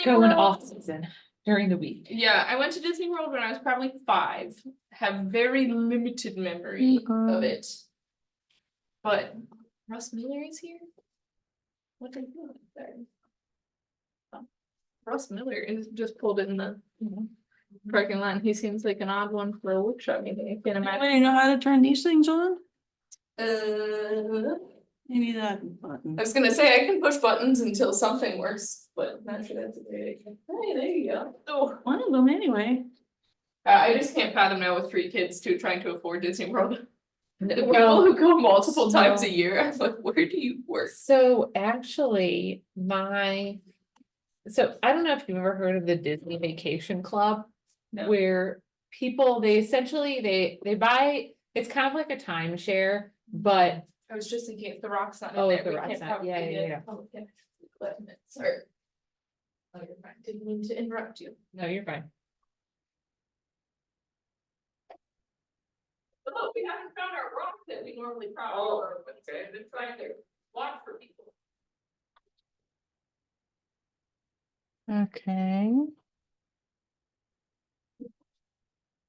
Disney Go in World. off season during the week. Yeah, I went to Disney World when I was probably 5. Have very limited memory of it. But Russ Miller is here. What are you doing there? Oh, Russ Miller is just pulled in the parking lot. He seems like an odd one for a workshop meeting. I can't imagine. Anybody know how to turn these things on? I Maybe that button. was gonna say I can push buttons until something works, but not sure that's a great idea. Hey, there you go. Oh, One of them anyway. I just can't fathom now with 3 kids too, trying to afford Disney World. The people Well, who go multiple times no. a year, I'm like, where do you work? so actually, so I don't know if you've ever heard of the Disney Vacation Club, No. where people, they essentially, they buy, it's kind of like a timeshare, but I was just thinking if the Rock's not in Oh, there, if the we Rock's can't not- probably yeah, yeah, get yeah. public access equipment. Sorry. Oh, you're fine. Didn't mean to interrupt you. no, you're fine. Oh, we haven't found our rock that we normally probably, I've been trying to walk for people. Okay.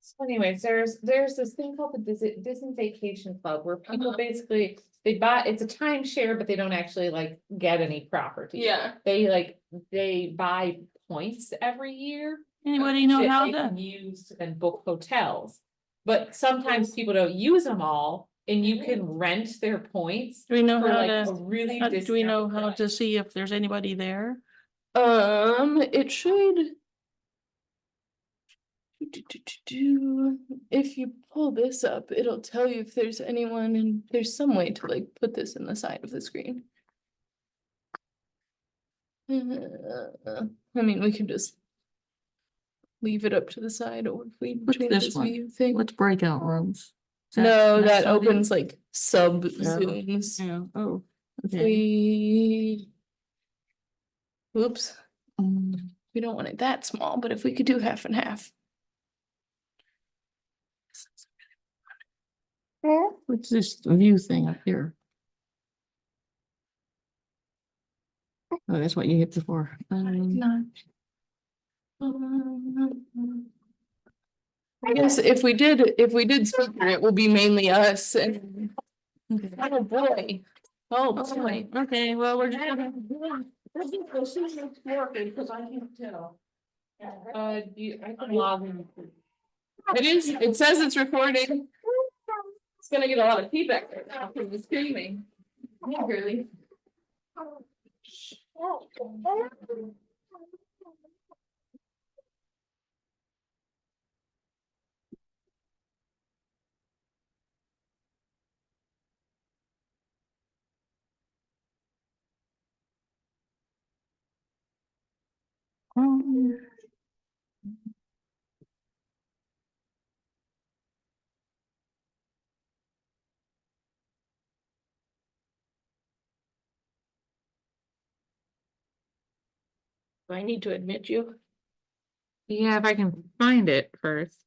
So anyways, there's this thing called the Disney Vacation Club where people basically, they buy, it's a timeshare, but they don't actually like get any property. Yeah. They buy points every year. Anybody know that how they to? can use to then book hotels. But sometimes people don't use them all and you can rent their points Do we know for how like a to? really. Do we know discounted how price. to see if there's anybody there? It should. If you pull this up, it'll tell you if there's anyone, and there's some way to like put this in the side of the screen. I mean, we can just leave it up to the side, or if we What's change this this one? view thing. What's breakout rooms? Is No, that that's how it opens is? like sub zooms. Yeah, oh, If okay. we. Oops, Mm, we don't want it that small, but if we could do half and half. What's this view thing up here? Oh, that's what you hit before. I guess if we did speaker, it will be mainly us and. Oh, boy. Oh, boy. Okay, well, we're just gonna. Working, because I can't tell. I can log in. It says it's recording. It's gonna get a lot of feedback right now from the screaming. Yeah, really. Do I need to admit you? Yeah, if I can find it first.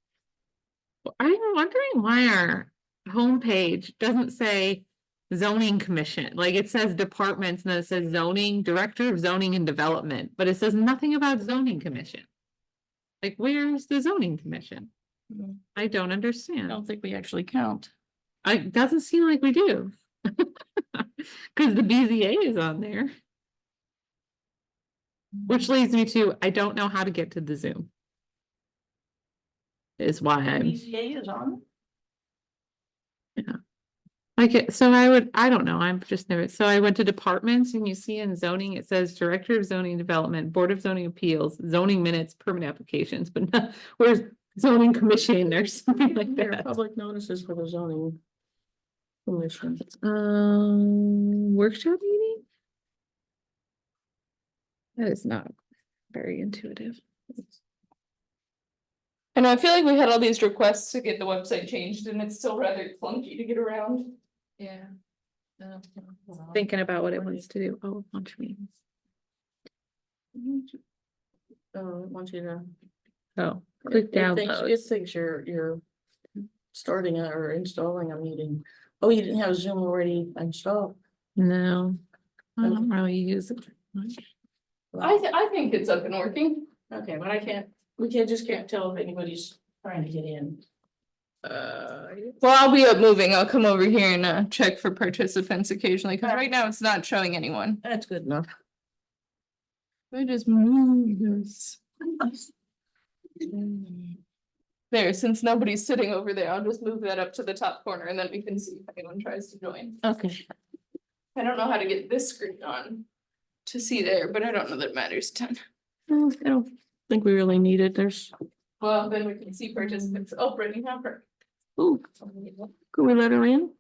I'm wondering why our homepage doesn't say zoning commission, like it says departments and then it says zoning, director of zoning and development, but it says nothing about zoning commission. Like, where's the zoning commission? I don't I understand. don't think we actually count. It doesn't seem like we do. Cause the BZA is on there. Which leads me to, I don't know how to get to the Zoom. Is why I'm, BCA is on. I don't know, I'm just never, so I went to departments and you see in zoning, it says Director of Zoning Development, Board of Zoning Appeals, zoning minutes, permit applications, but not, where's zoning commission or something like There are that. public notices for the zoning. Commission. Workshop meeting? That is not very intuitive. And I feel like we had all these requests to get the website changed and it's still rather clunky to get around. Yeah. Thinking about what it wants to do. Oh, launch meetings. Oh, it wants you to. Oh, click It downloads. thinks you're starting or installing a meeting. Oh, you didn't have Zoom already installed. No, I don't really use it much. I think it's up and working. Okay, but we just can't tell if anybody's trying to get in. Well, I'll be up moving. I'll come over here and check for participants occasionally, because right now it's not showing anyone. That's good enough. I just move this. There, since nobody's sitting over there, I'll just move that up to the top corner and then we can see if anyone tries to join. Okay. I don't know how to get this screen on to see there, but I don't know that it matters a ton. I don't think we really need it. There's, Well, then we can see participants. Oh, Brittany Hopper. ooh, could we let her in?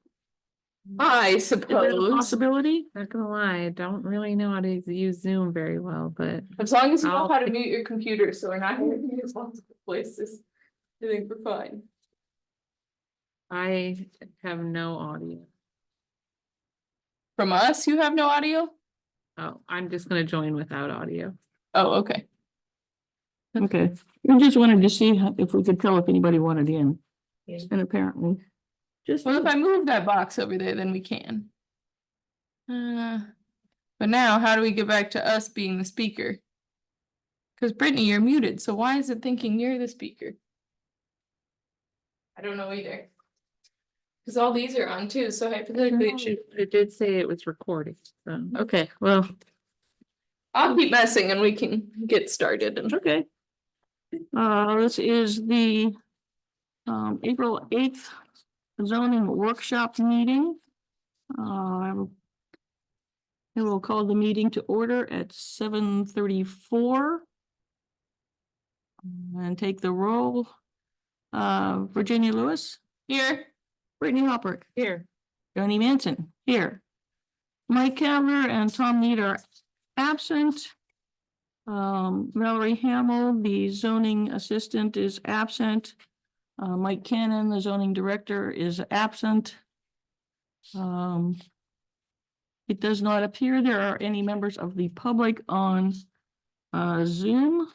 I Is that a suppose, possibility? Not gonna lie, I don't really know how to use Zoom very well, but as long as you know I'll- how to mute your computer, so we're not hearing you in multiple places. I think we're fine. I have no audio. From us, you have no audio? Oh, I'm just gonna join without audio. Oh, okay. Okay, we just wanted to see if we could tell if anybody wanted in. Yeah. And apparently. Just. Well, if I move that box over there, then we can. But now how do we get back to us being the speaker? Cause Brittany, you're muted, so why is it thinking you're the speaker? I don't know either. Cause all these are on too, so hypothetically it should, It did say it was recording, so. Okay, well, I'll keep messing and we can get started and. okay. This is the April 8th zoning workshop meeting. I will call the meeting to order at 7:34. And take the roll. Virginia Lewis, Here, Brittany Hopper, Here, Johnny Manson, here. Mike Cavler and Tom Need are absent. Valerie Hamel, the zoning assistant, is absent. Mike Cannon, the zoning director, is absent. It does not appear there are any members of the public on Zoom.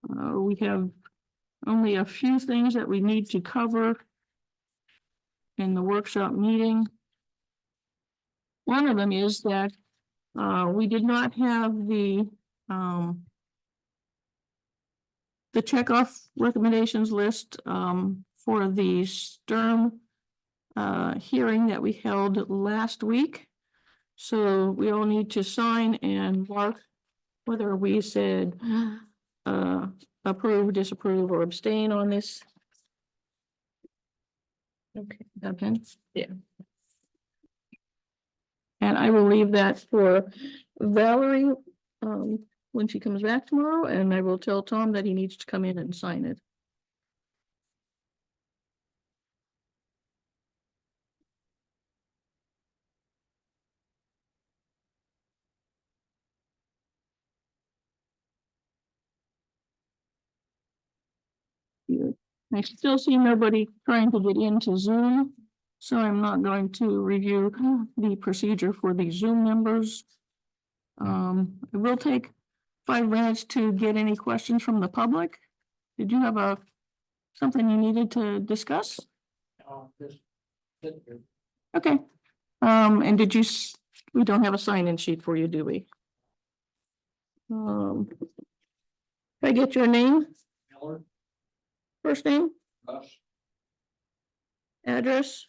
We have only a few things that we need to cover in the workshop meeting. One of them is that we did not have the checkoff recommendations list for the Sturm hearing that we held last week. So we all need to sign and mark whether we said approve, disapprove, or abstain on this. Okay, okay. Yeah. And I will leave that for Valerie when she comes back tomorrow, and I will tell Tom that he needs to come in and sign it. I still see nobody trying to get into Zoom, so I'm not going to review the procedure for the Zoom members. It will take 5 minutes to get any questions from the public. Did you have something you needed to discuss? Okay. And did you, we don't have a sign-in sheet for you, do we? Can I get your name? Miller, First name, Rush, address?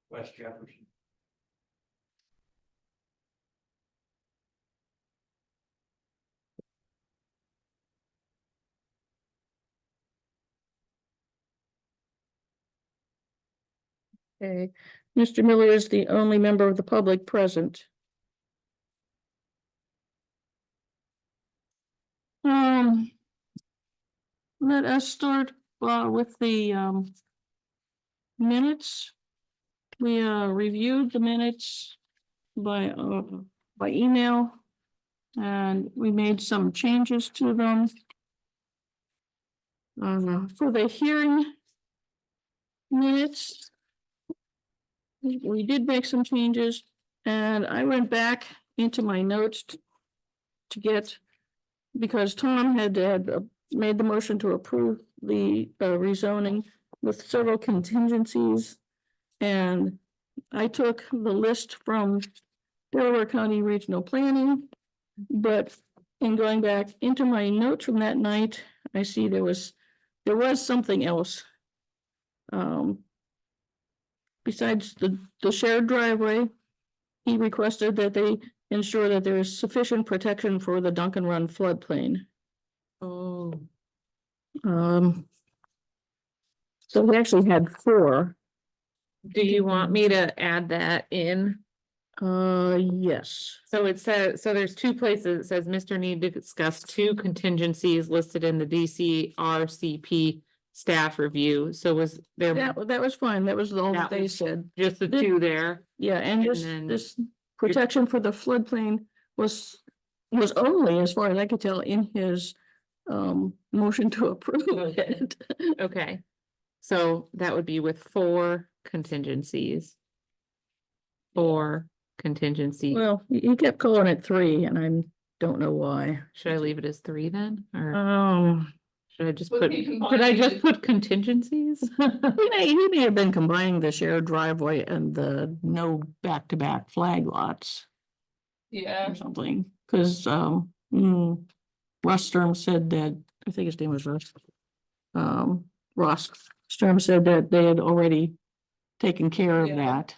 West Jefferson. Okay, Mr. Miller is the only member of the public present. Let us start with the minutes. We reviewed the minutes by email, and we made some changes to them. For the hearing minutes, we did make some changes, and I went back into my notes to get, because Tom had made the motion to approve the rezoning with several contingencies. And I took the list from Delaware County Regional Planning. But in going back into my notes from that night, I see there was something else. Besides the shared driveway, he requested that they ensure that there is sufficient protection for the Duncan Run floodplain. Oh. So we actually had 4. Do you want me to add that in? Yes. So it says, so there's 2 places, it says Mr. Need to discuss 2 contingencies listed in the DCRCP staff review, so was there That was fine. That was all That that they was- said. just the 2 there? Yeah, and And this, then this protection for the floodplain was only, as far as I could tell, in his motion to approve it. Okay, so that would be with 4 contingencies. 4 contingencies. Well, he kept calling it 3 and I don't know why. Should I leave it as 3 then, or should I just Would put, be could I combining just it. put contingencies? He may have been combining the shared driveway and the no back-to-back flag lots Yeah, or something, because Russ Sturm said that, I think his name was Russ. Ross Sturm said that they had already taken care of Yeah. that.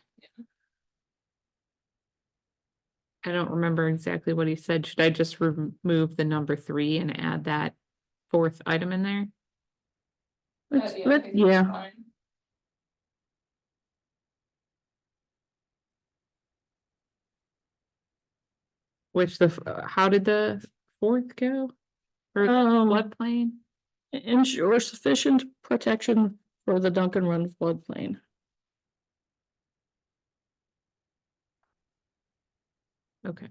I don't remember exactly what he said. Should I just remove the number 3 and add that 4th item in there? Let's- I think that's yeah, fine. Which how did the 4th go? For floodplain? ensure sufficient protection for the Duncan Run floodplain. Okay,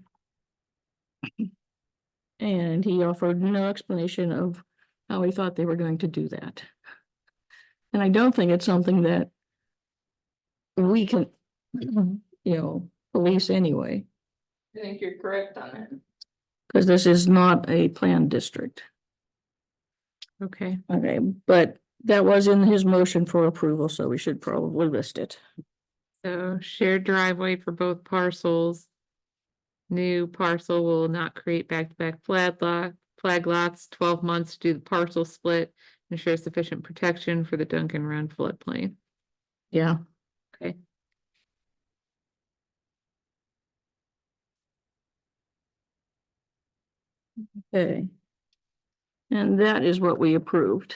And he offered no explanation of how he thought they were going to do that. And I don't think it's something that we can, police anyway, I think you're correct on that. because this is not a planned district. okay. Okay, but that was in his motion for approval, so we should probably list it. So shared driveway for both parcels. New parcel will not create back-to-back flag lots, 12 months to do the parcel split, ensure sufficient protection for the Duncan Run floodplain. Yeah. Okay. Okay. And that is what we approved.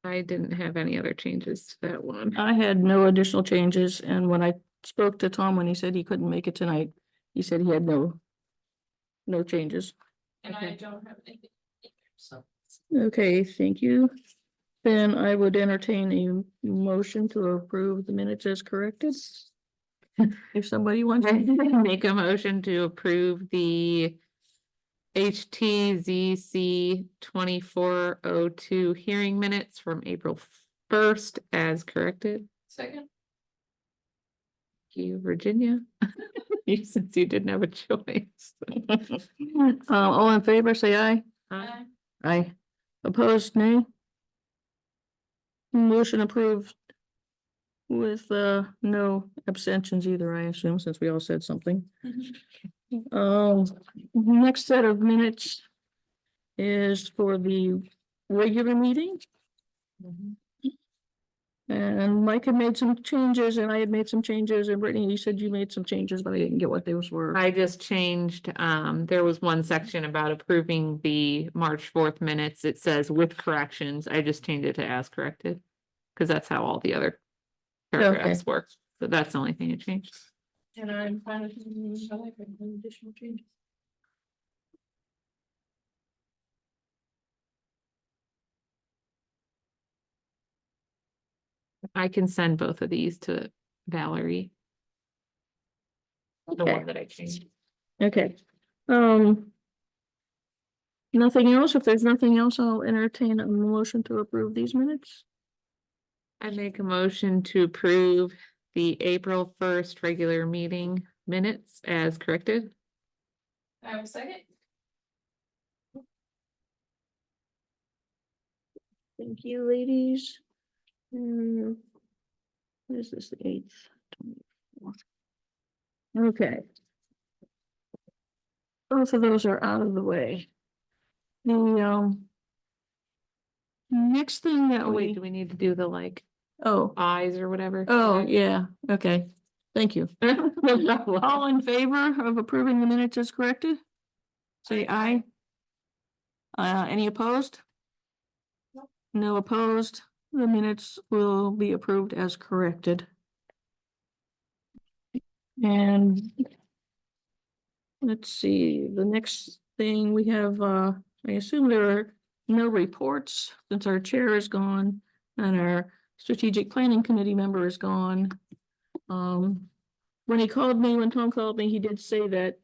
I didn't have any other changes to that one. I had no additional changes, and when I spoke to Tom, when he said he couldn't make it tonight, he said he had no changes. And I Okay. don't have anything either, so. Okay, thank you. Then I would entertain a motion to approve the minutes as corrected. If somebody wants I to. make a motion to approve the HTZC 2402 hearing minutes from April 1st as corrected. Second, Thank you, Virginia. Since you didn't have a choice. All in favor, say aye. aye. Aye. Opposed, nay. Motion approved. With no abstentions either, I assume, since we all said something. Next set of minutes is for the regular meeting. And Mike had made some changes and I had made some changes, and Brittany, you said you made some changes, but I didn't get what those were. I just changed, there was one section about approving the March 4th minutes. It says with corrections. I just changed it to as corrected. Cause that's how all the other paragraphs work. So that's the only thing it changed. And I'm fine with any additional changes. I can send both of these to Valerie. The Okay. one that I changed. Okay. Nothing else? If there's nothing else, I'll entertain a motion to approve these minutes. I make a motion to approve the April 1st regular meeting minutes as corrected. I have a second. Thank you, ladies. What is this, the 8th? 24. Okay, both of those are out of the way. The next thing that Oh, wait, we, do we need to do the like oh, eyes or whatever? oh, yeah, okay, thank you. No problem. All in favor of approving the minutes as corrected? Say aye. Any opposed? No opposed. The minutes will be approved as corrected. And let's see, the next thing we have, I assume there are no reports since our chair is gone and our strategic planning committee member is gone. When he called me, when Tom called me, he did say that,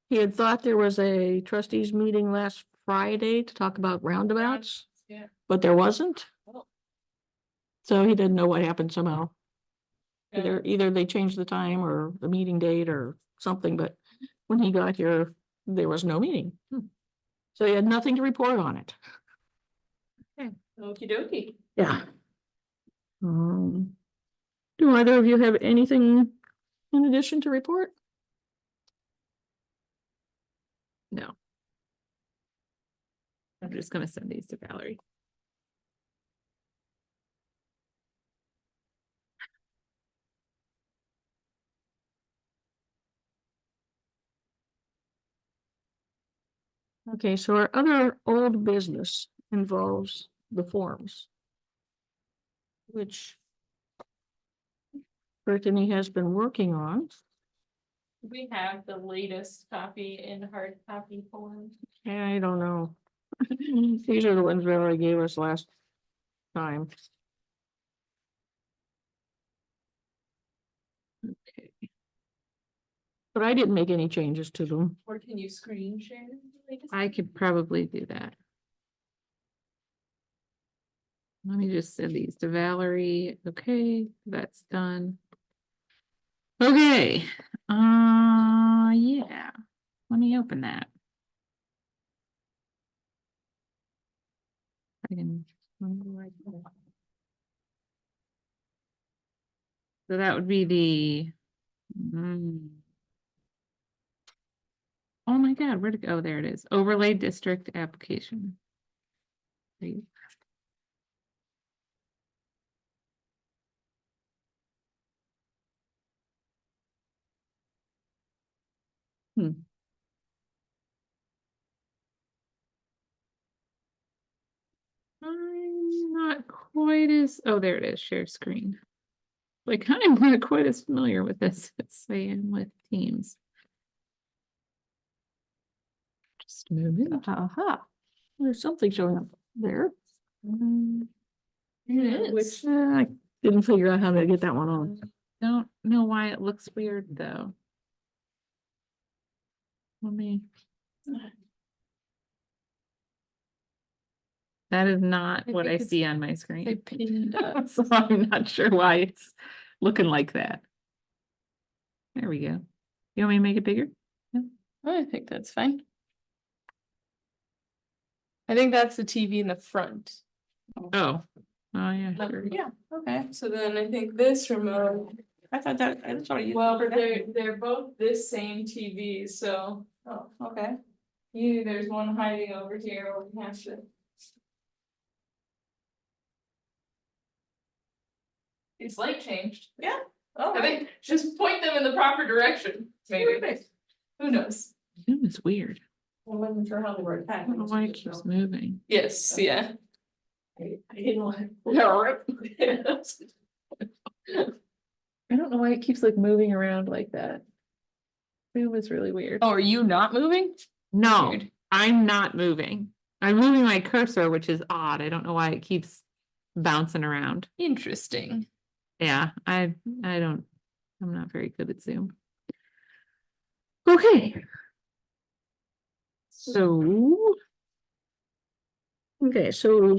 he had thought there was a trustees meeting last Friday to talk about roundabouts, Yeah. but there wasn't. Oh. So he didn't know what happened somehow. Yeah. Either they changed the time or the meeting date or something, but when he got here, there was no meeting. So he had nothing to report on it. Okey dokey. Yeah. Do either of you have anything in addition to report? No. I'm just gonna send these to Valerie. Okay, so our other old business involves the forms, which Brittany has been working on. We have the latest copy in hard copy form. I don't know. These are the ones Valerie gave us last time. Okay. But I didn't make any changes to them. Or can you screen share? the latest? I could probably do that. Let me just send these to Valerie. Okay, that's done. Okay, yeah, let me open that. I can. So that would be the. Oh my God, where'd it go? There it is. Overlay district application. Great. I'm not quite as, oh, there it is, share screen. Like, I'm not quite as familiar with this as I am with Teams. Just a moment. Aha, there's something showing up there. It Which is. I didn't figure out how to get that one on. Don't know why it looks weird though. Let me. That is not I what I think see on my screen. I pinned up. So I'm not sure why it's looking like that. There we go. You want me to make it bigger? I think that's fine. I think that's the TV in the front. Oh, yeah, sure. Yeah, okay, so then I think this remote. I thought that, I saw you. Well, but they're both this same TV, so. Oh, okay. There's one hiding over here, or we have to. It's light changed. Yeah. Oh, I think just point them in the proper direction, maybe. Who knows? It's weird. I wasn't sure how they were I attached. don't know why it keeps moving. Yes, yeah. I didn't want. I don't know why it keeps like moving around like that. It was really weird. Oh, are you not moving? No, Weird. I'm not moving. I'm moving my cursor, which is odd. I don't know why it keeps bouncing around. Interesting. Yeah, I'm not very good at Zoom. Okay. So, Okay, so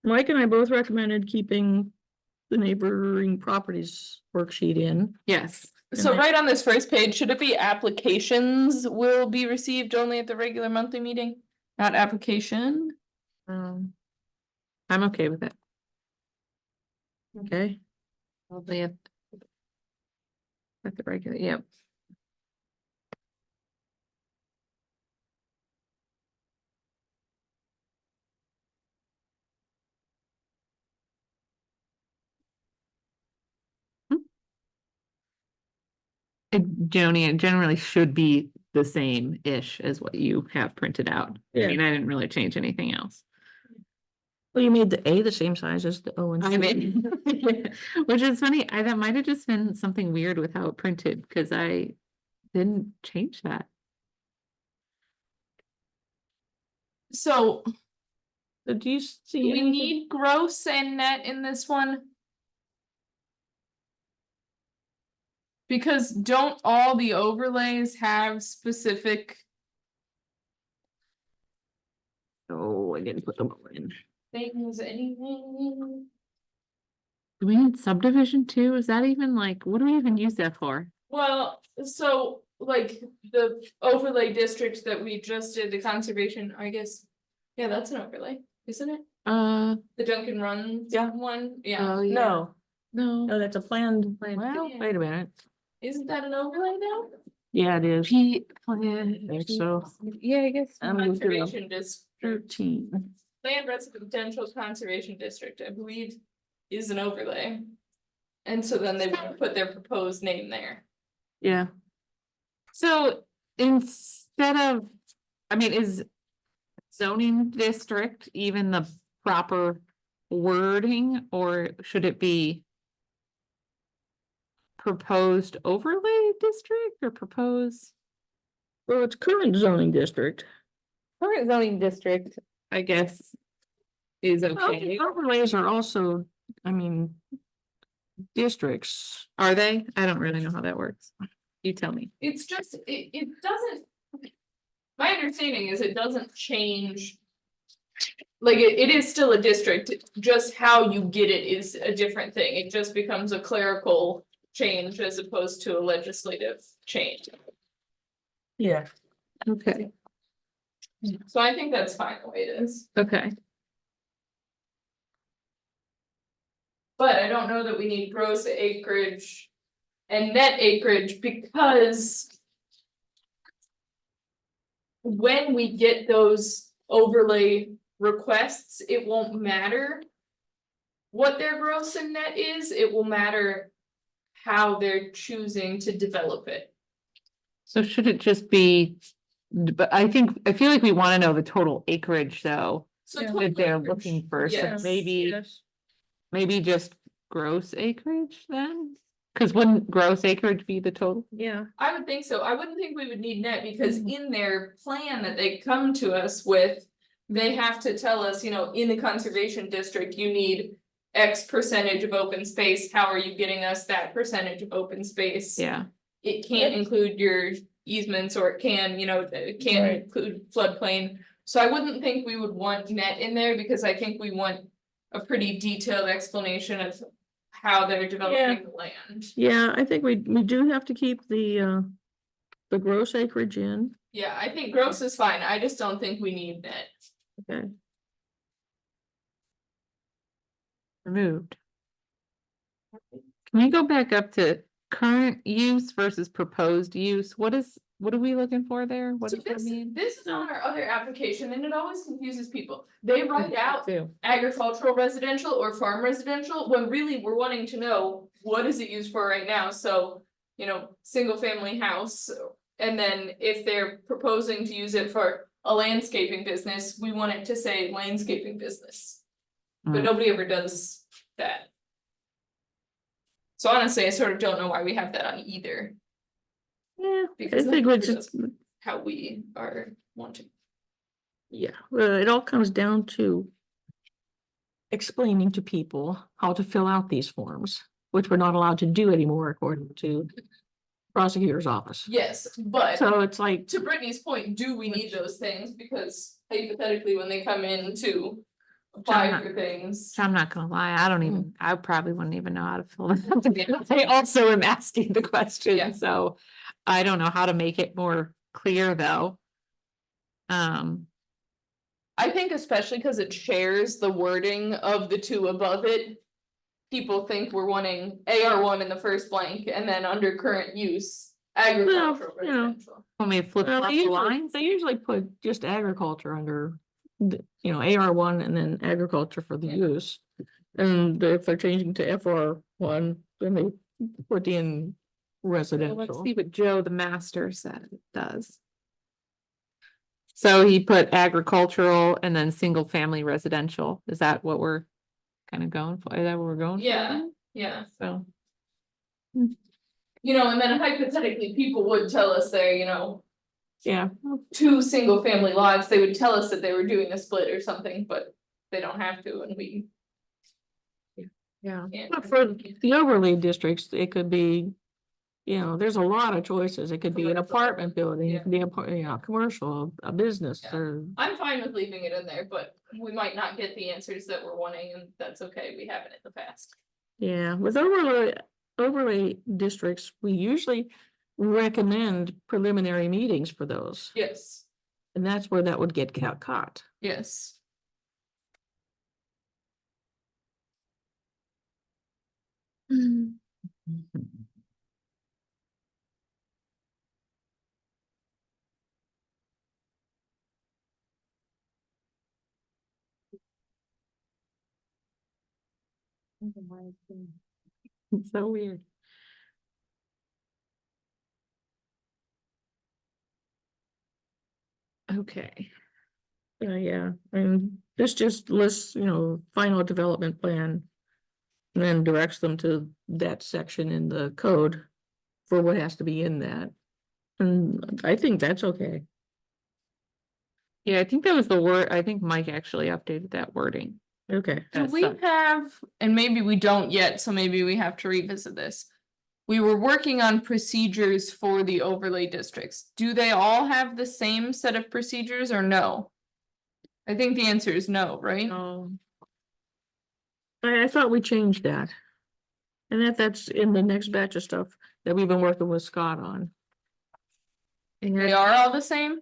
Mike and I both recommended keeping the neighboring properties worksheet in. yes, So then- right on this first page, should it be applications will be received only at the regular monthly meeting? Not application? I'm okay with it. Okay, Probably at the regular, yep. Joni, it generally should be the same-ish as what you have printed out. I Yeah. mean, I didn't really change anything else. Well, you made the A the same size as the O and I C. mean, which is funny, that might have just been something weird with how it printed, because I didn't change that. So Do you do see we anything? need gross and net in this one? Because don't all the overlays have specific Oh, I didn't put them all in. things, anything? Do we need subdivision too? Is that even like, what do we even use that for? Well, so like the overlay district that we just did, the conservation, I guess. Yeah, that's an overlay, isn't it? The Duncan Run Yeah. one, yeah. Oh, yeah. No, No. no, that's a planned, Planned. well, Yeah. wait a minute. Isn't that an overlay now? Yeah, it is. Think so. Yeah, I guess. I'm gonna do Conservation district, 13. land residential conservation district, I believe, is an overlay. And so then they would put their proposed name there. Yeah, So instead of, I mean, is zoning district even the proper wording, or should it be proposed overlay district or proposed? well, it's current zoning district. Current zoning district, I guess, is Well, okay. overlays are also, I mean, districts. Are they? I don't really know how that works. You tell me. It's just, it doesn't. My understanding is it doesn't change. Like it is still a district, just how you get it is a different thing. It just becomes a clerical change as opposed to a legislative change. Yeah. Okay. So I think that's fine the way it is, Okay. but I don't know that we need gross acreage. And net acreage because. When we get those overlay requests, it won't matter. What their gross and net is, it will matter. How they're choosing to develop it. So should it just be, but I feel like we want to know the total acreage though, So Yeah. total that they're acreage, looking for, so yes. maybe just gross acreage then? Cause wouldn't gross acreage be the total? Yeah. I would think so. I wouldn't think we would need net because in their plan that they come to us with. They have to tell us, you know, in the conservation district, you need X percentage of open space. How are you getting us that percentage of open space? Yeah. It can't include your easements or it can, you know, it can't Right. include floodplain. So I wouldn't think we would want net in there because I think we want a pretty detailed explanation of. How they're developing the land. Yeah, I think we do have to keep the gross acreage in. Yeah, I think gross is fine. I just don't think we need net. Okay. Removed. Can we go back up to current use versus proposed use? What are we looking for there? What So does that mean? this is on our other application and it always confuses people. They write out Too. agricultural residential or farm residential, when really we're wanting to know, what is it used for right now? So, you know, single family house. And then if they're proposing to use it for a landscaping business, we want it to say landscaping business. But Mm. nobody ever does that. So honestly, I sort of don't know why we have that on either, Yeah, I Because think that we really just, how we are wanting. yeah, well, it all comes down to explaining to people how to fill out these forms, which we're not allowed to do anymore according to prosecutor's office. Yes, but So it's like, to Brittany's point, do we need those things? Because hypothetically, when they come in to apply not- for things. I'm not gonna lie, I probably wouldn't even know how to fill this out. I also am asking the Yeah. question, so I don't know how to make it more clear though. I think especially because it shares the wording of the two above it. People think we're wanting AR1 in the first blank and then under current use, agricultural you know. residential. Want me to flip well, flop they the usually, lines? they usually put just agriculture under, AR1 and then agriculture for the Yeah. use. And if they're changing to FR1, then they put in Well, let's residential. see what Joe the master said it does. So he put agricultural and then single family residential. Is that what we're kind of going for? Is that what we're going for? Yeah, yeah. So, You know, and then hypothetically, people would tell us they're, you know, Yeah, 2 single family lots, they would tell us that they were doing a split or something, but they don't have to, and we yeah. can't. but for the overlay districts, it could be, you know, there's a lot of choices. It could be an Commercial. apartment building, Yeah. it could be a, you know, commercial, a business, Yeah. or, I'm fine with leaving it in there, but we might not get the answers that we're wanting, and that's okay, we haven't in the past. yeah, with overlay districts, we usually recommend preliminary meetings for those, Yes, and that's where that would get caught. yes. It's so weird. Okay. Yeah, and this just lists, you know, final development plan. And then directs them to that section in the code for what has to be in that. And I think that's okay. Yeah, I think that was the word, I think Mike actually updated that wording. Okay. Do That's we the- have, and maybe we don't yet, so maybe we have to revisit this. We were working on procedures for the overlay districts. Do they all have the same set of procedures or no? I think the answer is no, right? I thought we changed that. And that's in the next batch of stuff that we've been working with Scott on. They are all the same?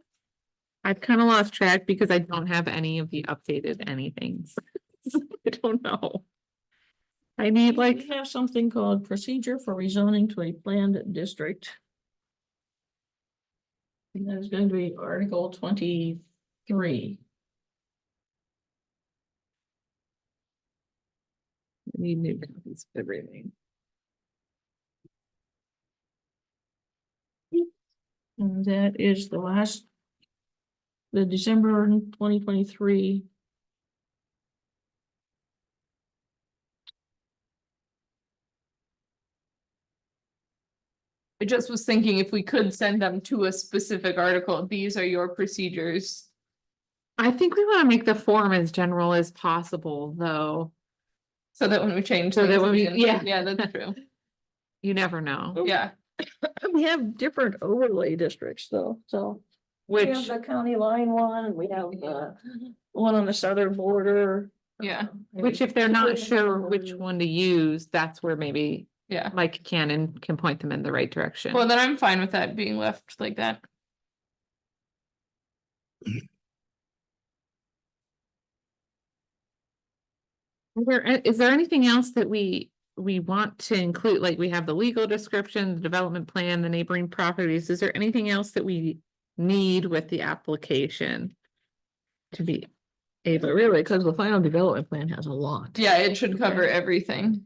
I've kind of lost track because I don't have any of the updated anythings. I don't know. I need like, We have something called procedure for rezoning to a planned district. And that is going to be Article 23. I need new copies of everything. And that is the last. The December 2023. I just was thinking if we could send them to a specific article, these are your procedures. I think we want to make the form as general as possible, though. So that when we change. So that things, when we- can- yeah. Yeah, that's true. You never know. Yeah, We have different overlay districts though, so. We have Which, the county line one, we have one on the southern border. Yeah. which if they're not sure which one to use, that's where maybe yeah. Mike can point them in the right direction. Well, then I'm fine with that being left like that. Is there anything else that we want to include? Like we have the legal description, the development plan, the neighboring properties. Is there anything else that we need with the application? To be able, But really, because the final development plan has a lot. Yeah, it should cover Okay. everything.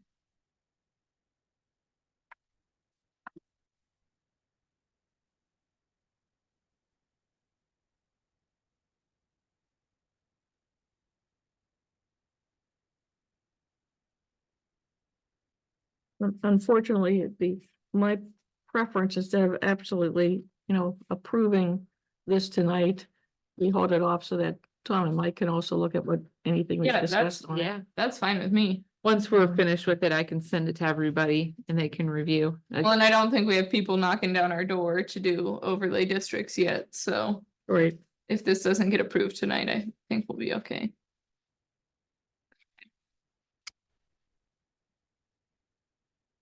Unfortunately, my preference is to have absolutely, you know, approving this tonight. We hold it off so that Tom and Mike can also look at what anything we Yeah, that's, discussed on it. yeah, that's fine with me. Once we're finished with it, I can send it to everybody and they can review. Well, and I don't think we have people knocking down our door to do overlay districts yet, so Right. if this doesn't get approved tonight, I think we'll be okay.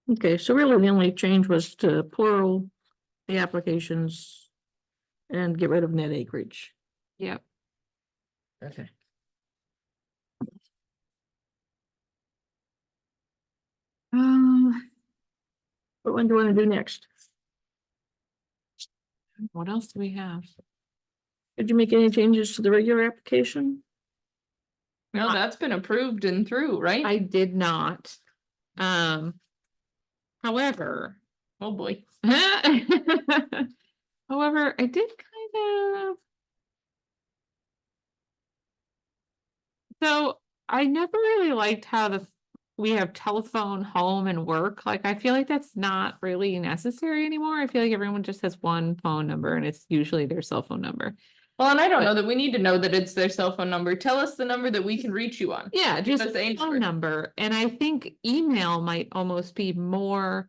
Okay, so really the only change was to plural the applications and get rid of net acreage. Yep. Okay. What one do you want to do next? What else do we have? Did you make any changes to the regular application? No, that's been approved and through, right? I did not. However, Oh, boy. However, I did kind of. So I never really liked how we have telephone, home and work. Like, I feel like that's not really necessary anymore. I feel like everyone just has one phone number and it's usually their cell phone number. Well, and I don't But- know that we need to know that it's their cell phone number. Tell us the number that we can reach you on. Yeah, just That's a a phone number. And I think email might almost be more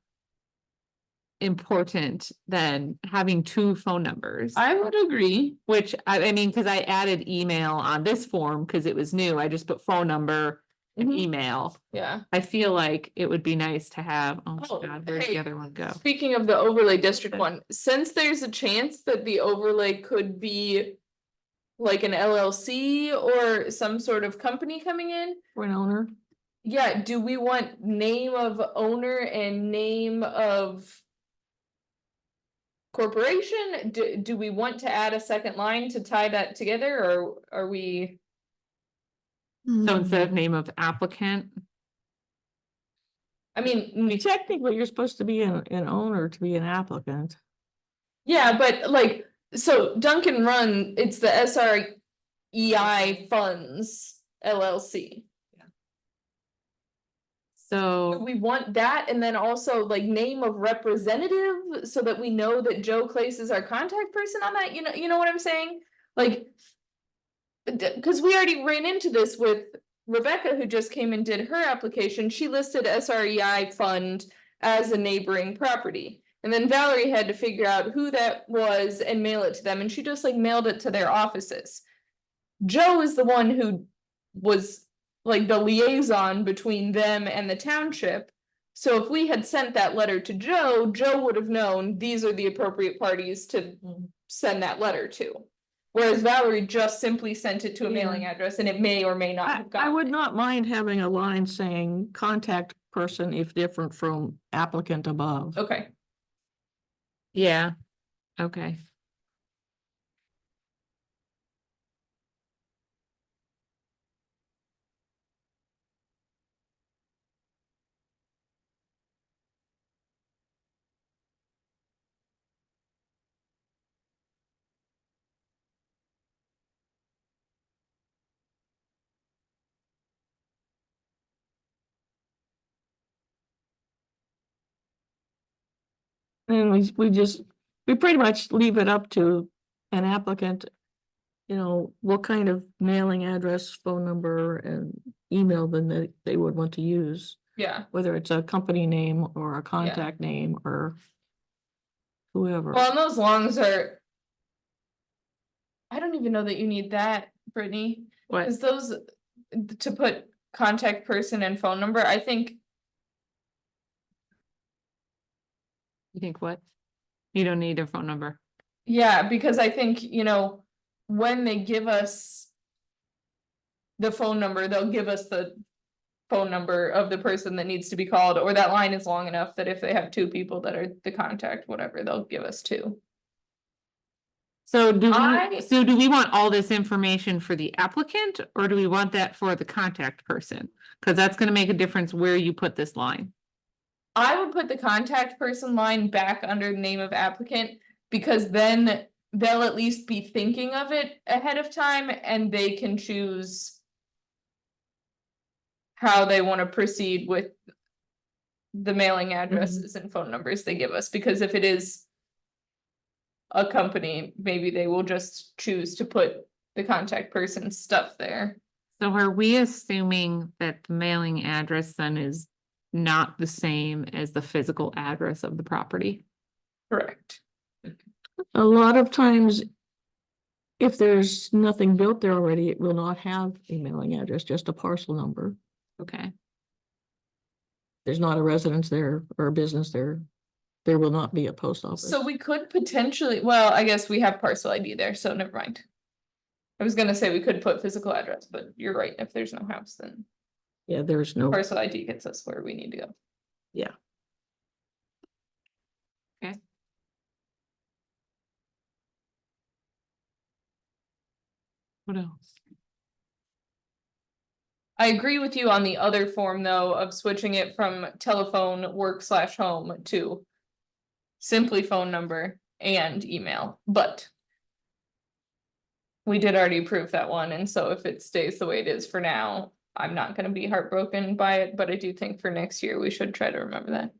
important than having two phone numbers. I would agree. Which I mean, because I added email on this form because it was new. I just put phone number and Mhm. email. Yeah. I feel like it would be nice to have, oh Oh, my God, where'd hey. the other one go? Speaking of the overlay district Okay. one, since there's a chance that the overlay could be like an LLC or some sort of company coming in, For an owner. yeah, do we want name of owner and name of corporation? Do we want to add a second line to tie that together, or are we? So instead of name of applicant, I mean, Technically, you're supposed to be an owner to be an applicant. yeah, but like, so Duncan Run, it's the SREI Funds LLC. so We want that, and then also like name of representative, so that we know that Joe Clace is our contact person on that, you know what I'm saying? Like. Cause we already ran into this with Rebecca, who just came and did her application, she listed SREI fund as a neighboring property. And then Valerie had to figure out who that was and mail it to them, and she just like mailed it to their offices. Joe is the one who was like the liaison between them and the township. So if we had sent that letter to Joe, Joe would have known these are the appropriate parties to send that letter to. Whereas Valerie just simply sent it to a mailing address, and it may or may not have I gotten would it. not mind having a line saying contact person if different from applicant above. Okay, yeah, okay. And we pretty much leave it up to an applicant. You know, what kind of mailing address, phone number and email then they would want to use, yeah. whether it's a company name or a contact name or whoever. Well, and those longs are. I don't even know that you need that, Brittany, What? because those, to put contact person and phone number, I think. You think what? You don't need a phone number. Yeah, because I think, when they give us. The phone number, they'll give us the phone number of the person that needs to be called, or that line is long enough that if they have two people that are the contact, whatever, they'll give us two. So do I- we want all this information for the applicant or do we want that for the contact person? Cause that's gonna make a difference where you put this line. I would put the contact person line back under the name of applicant, because then they'll at least be thinking of it ahead of time and they can choose. How they want to proceed with. The mailing addresses and phone numbers they give us, because if it is. A company, maybe they will just choose to put the contact person's stuff there. So are we assuming that the mailing address then is not the same as the physical address of the property? Correct. A lot of times, if there's nothing built there already, it will not have a mailing address, just a parcel number. Okay, There's not a residence there or a business there. There will not be a post office. So we could potentially, well, I guess we have parcel ID there, so never mind. I was gonna say we could put physical address, but you're right, if there's no house, then Yeah, there's no, parcel ID gets us where we need to go. yeah. what else? I agree with you on the other form, though, of switching it from telephone work/home to simply phone number and email, but we did already approve that one, and so if it stays the way it is for now, I'm not gonna be heartbroken by it, but I do think for next year, we should try to remember that.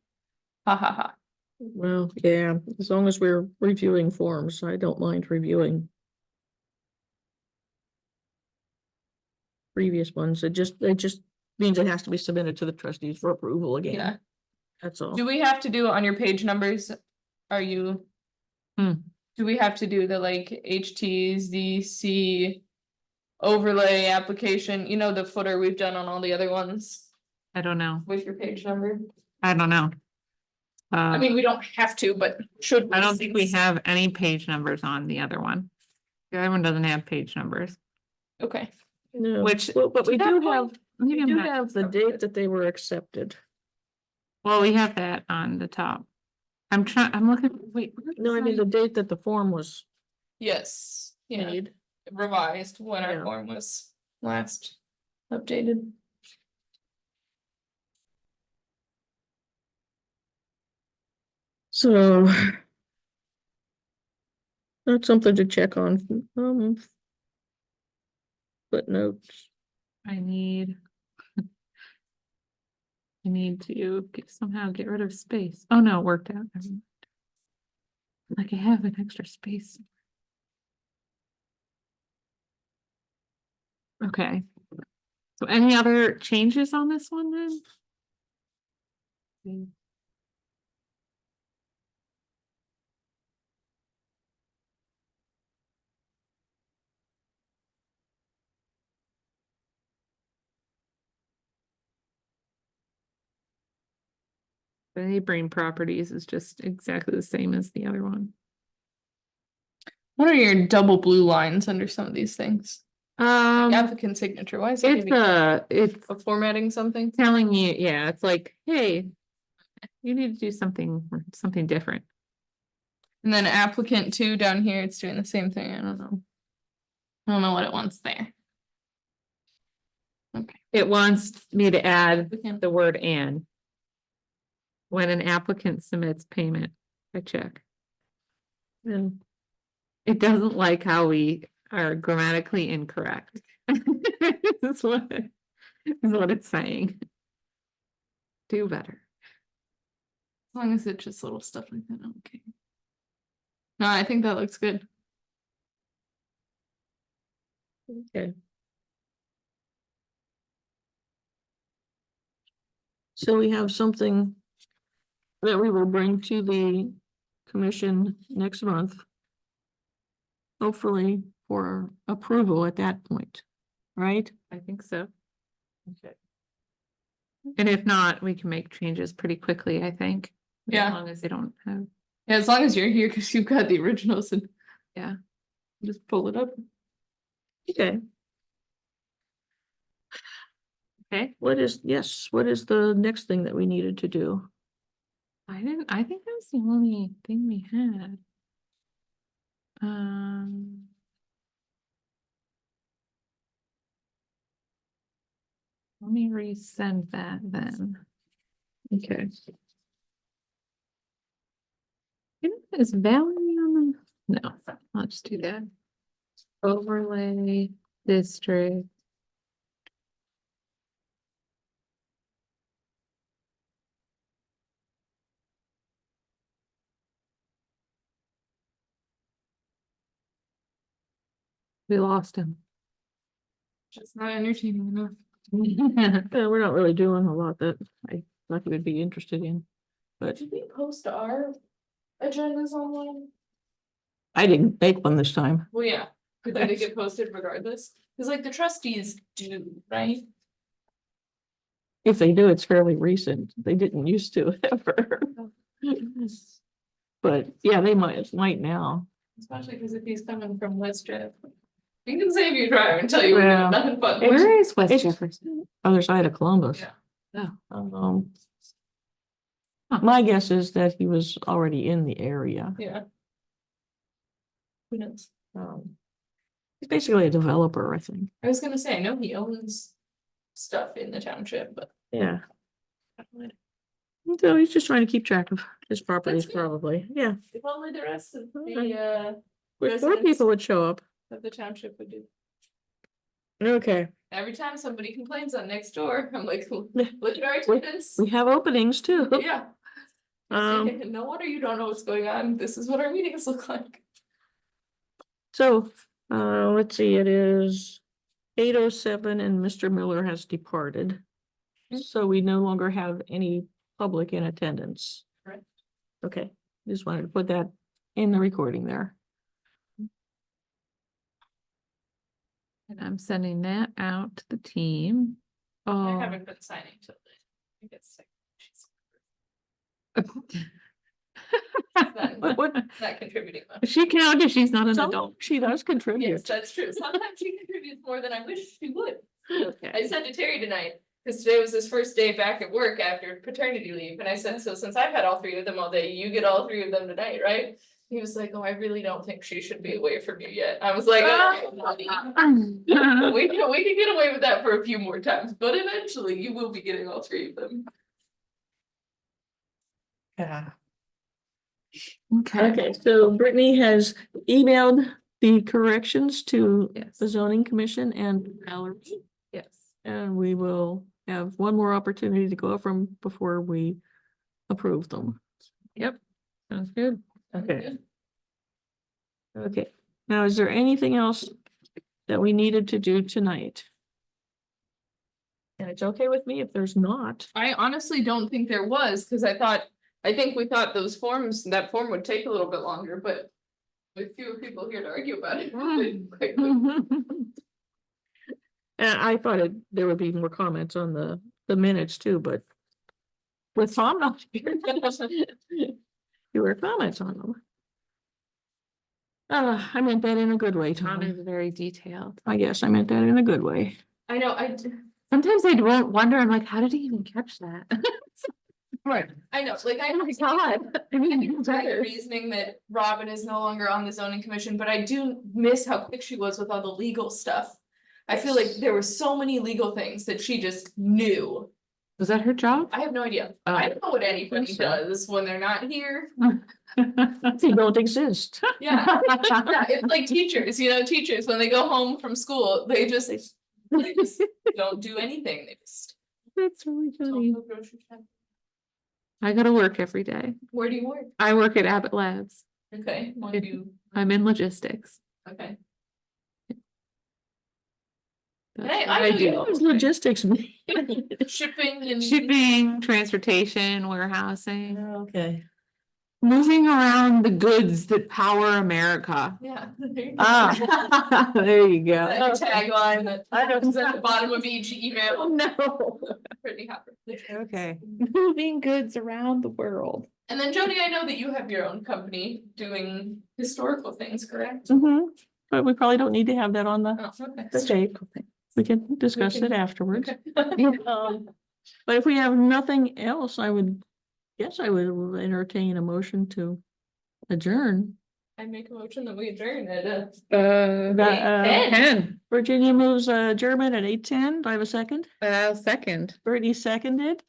Ha ha ha. Well, yeah, as long as we're reviewing forms, I don't mind reviewing previous ones. It just means it has to be submitted to the trustees for approval Yeah. again. That's all. Do we have to do it on your page numbers? Are you? Hmm. Do we have to do the like HTZC overlay application, you know, the footer we've done on all the other ones I don't know. with your page number? I don't know. I mean, we don't have to, but should. I don't think we have any page numbers on the other one. The other one doesn't have page numbers, Okay, No, which. but we to that do point, have, maybe we I'm do not- have the date that they were accepted. Well, we have that on the top. I'm looking, wait. No, I mean the date that the form was yes, yeah, made. revised when our Yeah. form was last updated. So that's something to check on. Footnotes. I need. I need to somehow get rid of space. Oh, no, it worked out. Like I have an extra space. Okay. So any other changes on this one then? The neighboring properties is just exactly the same as the other one. What are your double blue lines under some of these things? Applicant signature, why is it It's a formatting something? telling you, yeah, it's like, hey, you need to do something different. And then applicant 2 down here, it's doing the same thing, I don't know. I don't know what it wants there. It wants me to add Applicant. the word "and" when an applicant submits payment by check. And It doesn't like how we are grammatically incorrect. That's what it's saying. Do better. As long as it's just little stuff like that, okay. No, I think that looks good. okay. So we have something that we will bring to the commission next month. Hopefully for approval at that point, right? I think so. Okay. And if not, we can make changes pretty quickly, I think. As Yeah. long as they don't have, Yeah, as long as you're here, cause you've got the originals and. Yeah. Just pull it up. Okay, okay? what is the next thing that we needed to do? I think that was the only thing we had. Let me resend that then. Okay. Is Valerie on the? No, I'll just do that. Overlay district. We lost him. Just not entertaining enough. We're not really doing a lot that I thought you would be interested in, but Did we post our agendas online? I didn't make one this time. Well, yeah, but then they get posted regardless, cause like the trustees do, right? If they do, it's fairly recent. They didn't used to ever. But yeah, they might now. Especially cause if he's coming from West Jeff. You can save your drive and tell you we're Well, doing nothing but. Where is West it's- Jefferson? Other side of Columbus. Yeah. My guess is that he was already in the area. Yeah. Who knows? He's basically a developer, I think. I was gonna say, I know he owns stuff in the township, but. Yeah. So he's just trying to keep track of his properties, That's good. probably, yeah. If only the rest of Okay. the Four residents people would show up. of the township would do. Okay, Every time somebody complains on next door, I'm like, look Yeah. at our attendance. we have openings too. Yeah. No wonder you don't know what's going on. This is what our meetings look like. So, let's see, it is 8:07 and Mr. Miller has departed. So we no longer have any public in attendance. Correct. Okay, just wanted to put that in the recording there. And I'm sending that out to the team. I Oh. haven't been signing till I get sick. What- Not contributing much. She can if she's not an Some- adult. She does Yes, contribute. that's true. Sometimes she contributes more than I wish she would. I Okay. said to Terry tonight, because today was his first day back at work after paternity leave, and I said, so since I've had all three of them all day, you get all three of them tonight, right? He was like, oh, I really don't think she should be away from you yet. I was like, "Okay, buddy." We can get away with that for a few more times, but eventually you will be getting all three of them. Yeah. Okay. Okay, so Brittany has emailed the corrections to Yes. the zoning commission and Mallory. Yes. And we will have one more opportunity to go over them before we approve them. Sounds good. Okay. Okay, now is there anything else that we needed to do tonight? And it's okay with me if there's not. I honestly don't think there was, because I think we thought those forms, that form would take a little bit longer, but with fewer people here to argue about it. And I thought there would be more comments on the minutes too, but with Tom not here, there were comments on them. I meant that in a good way, Tom Tom. is very detailed. I guess I meant that in a good way. I know, Sometimes I don't wonder, I'm like, how did he even catch that? Right. I know, like, I Oh know. my God. I I mean, think it's it's right better. reasoning that Robin is no longer on the zoning commission, but I do miss how quick she was with all the legal stuff. I feel like there were so many legal things that she just knew. Was that her job? I have no idea. Oh. I don't know what anybody so. does when they're not here. They don't exist. Yeah, yeah, it's like teachers, teachers, when they go home from school, they just don't do anything. They just. That's really don't funny. go grocery shopping. I gotta work every day. Where do you work? I work at Abbott Labs. Okay, what do you, I'm in logistics. okay. That's I- what I know you do. know. What does logistics mean? Shipping and. Shipping, transportation, warehousing, Okay. moving around the goods that power America. Yeah. there you go. Ah, there you That go. tagline that I don't- is at the bottom of each email. No. Brittany Hopper. Okay. Moving goods around the world. And then Jody, I know that you have your own company doing historical things, correct? But we probably don't need to have that on the Oh, okay. tape. We can discuss can- it afterwards. Okay. But if we have nothing else, I would entertain a motion to adjourn. I make a motion that we adjourn at That, 10. Virginia moves adjournment at 8:10. Do I have a second? Second. Brittany seconded.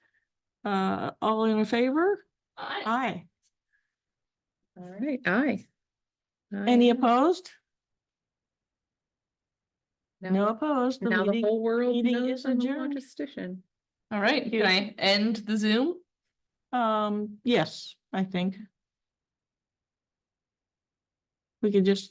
All in favor? Aye. Aye. All right, aye. Any opposed? No. No opposed. The Now the meeting, whole world meeting knows is I'm a adjourned. logistician. All right, can I end the Zoom? yes, I think. We could just